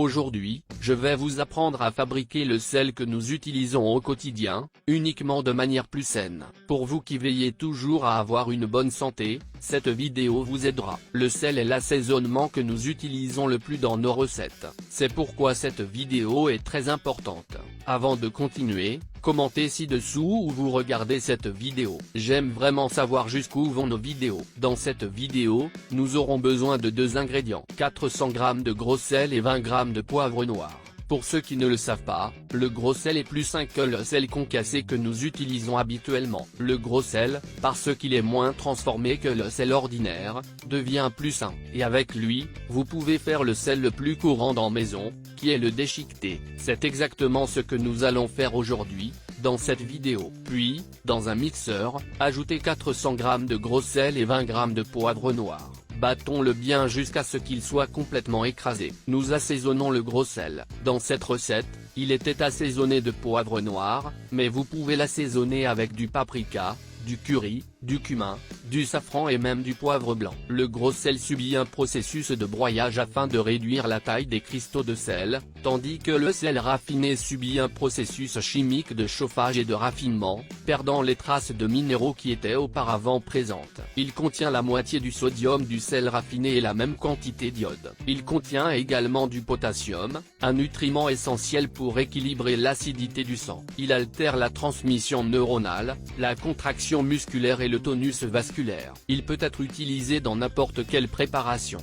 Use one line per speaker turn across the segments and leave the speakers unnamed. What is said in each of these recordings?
Aujourd'hui, je vais vous apprendre à fabriquer le sel que nous utilisons au quotidien, uniquement de manière plus saine. Pour vous qui veillez toujours à avoir une bonne santé, cette vidéo vous aidera. Le sel est l'assaisonnement que nous utilisons le plus dans nos recettes. C'est pourquoi cette vidéo est très importante. Avant de continuer, commentez ci-dessous où vous regardez cette vidéo. J'aime vraiment savoir jusqu'où vont nos vidéos. Dans cette vidéo, nous aurons besoin de 2 ingrédients. 400 g de gros sel et 20 g de poivre noir. Pour ceux qui ne le savent pas, le gros sel est plus sain que le sel concassé que nous utilisons habituellement. Le gros sel, parce qu'il est moins transformé que le sel ordinaire, devient plus sain. Et avec lui, vous pouvez faire le sel le plus courant dans maison, qui est le déchiqueté. C'est exactement ce que nous allons faire aujourd'hui, dans cette vidéo. Puis, dans un mixeur, ajoutez 400 g de gros sel et 20 g de poivre noir. Battons-le bien jusqu'à ce qu'il soit complètement écrasé. Nous assaisonnons le gros sel. Dans cette recette, il était assaisonné de poivre noir, mais vous pouvez l'assaisonner avec du paprika, du curry, du cumin, du safran et même du poivre blanc. Le gros sel subit un processus de broyage afin de réduire la taille des cristaux de sel, tandis que le sel raffiné subit un processus chimique de chauffage et de raffinement, perdant les traces de minéraux qui étaient auparavant présentes. Il contient la moitié du sodium du sel raffiné et la même quantité d'iode. Il contient également du potassium, un nutriment essentiel pour équilibrer l'acidité du sang. Il altère la transmission neuronale, la contraction musculaire et le tonus vasculaire. Il peut être utilisé dans n'importe quelle préparation.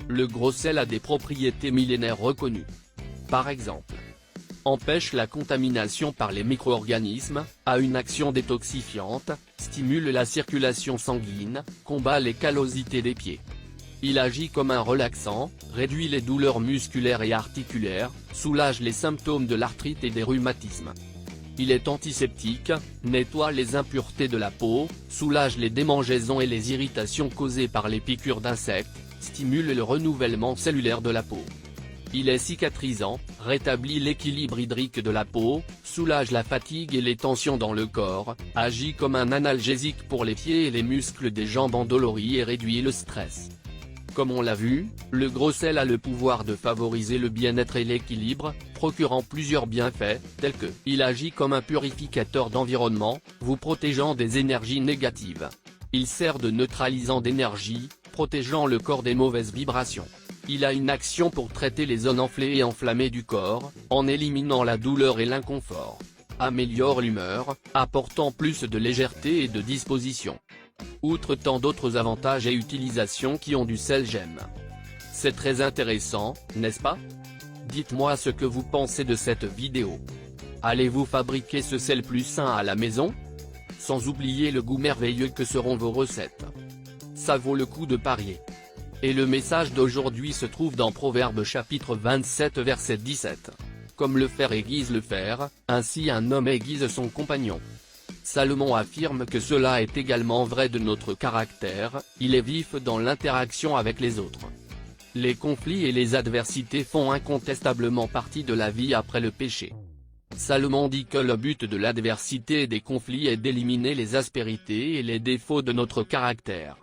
Le gros sel a des propriétés millénaires reconnues. Par exemple, empêche la contamination par les micro-organismes, a une action détoxifiante, stimule la circulation sanguine, combat les callosités des pieds. Il agit comme un relaxant, réduit les douleurs musculaires et articulaires, soulage les symptômes de l'arthrite et des rhumatismes. Il est antiseptique, nettoie les impuretés de la peau, soulage les démangeaisons et les irritations causées par les piqûres d'insectes, stimule le renouvellement cellulaire de la peau. Il est cicatrisant, rétablit l'équilibre hydrique de la peau, soulage la fatigue et les tensions dans le corps, agit comme un analgésique pour les pieds et les muscles des jambes endoloris et réduit le stress. Comme on l'a vu, le gros sel a le pouvoir de favoriser le bien-être et l'équilibre, procurant plusieurs bienfaits, tels que, il agit comme un purificateur d'environnement, vous protégeant des énergies négatives. Il sert de neutralisant d'énergie, protégeant le corps des mauvaises vibrations. Il a une action pour traiter les zones enflées et enflammées du corps, en éliminant la douleur et l'inconfort. Améliore l'humeur, apportant plus de légèreté et de disposition. Outre tant d'autres avantages et utilisations qui ont du sel j'aime. C'est très intéressant, n'est-ce pas? Dites-moi ce que vous pensez de cette vidéo. Allez-vous fabriquer ce sel plus sain à la maison? Sans oublier le goût merveilleux que seront vos recettes. Ça vaut le coup de parier. Et le message d'aujourd'hui se trouve dans Proverbes chapitre 27 verset 17. Comme le fer aiguise le fer, ainsi un homme aiguise son compagnon. Salomon affirme que cela est également vrai de notre caractère, il est vif dans l'interaction avec les autres. Les conflits et les adversités font incontestablement partie de la vie après le péché. Salomon dit que le but de l'adversité et des conflits est d'éliminer les aspérités et les défauts de notre caractère.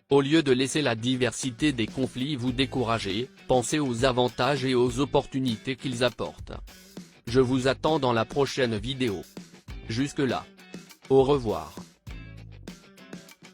Au lieu de laisser la diversité des conflits vous décourager, pensez aux avantages et aux opportunités qu'ils apportent. Je vous attends dans la prochaine vidéo. Jusque-là. Au revoir.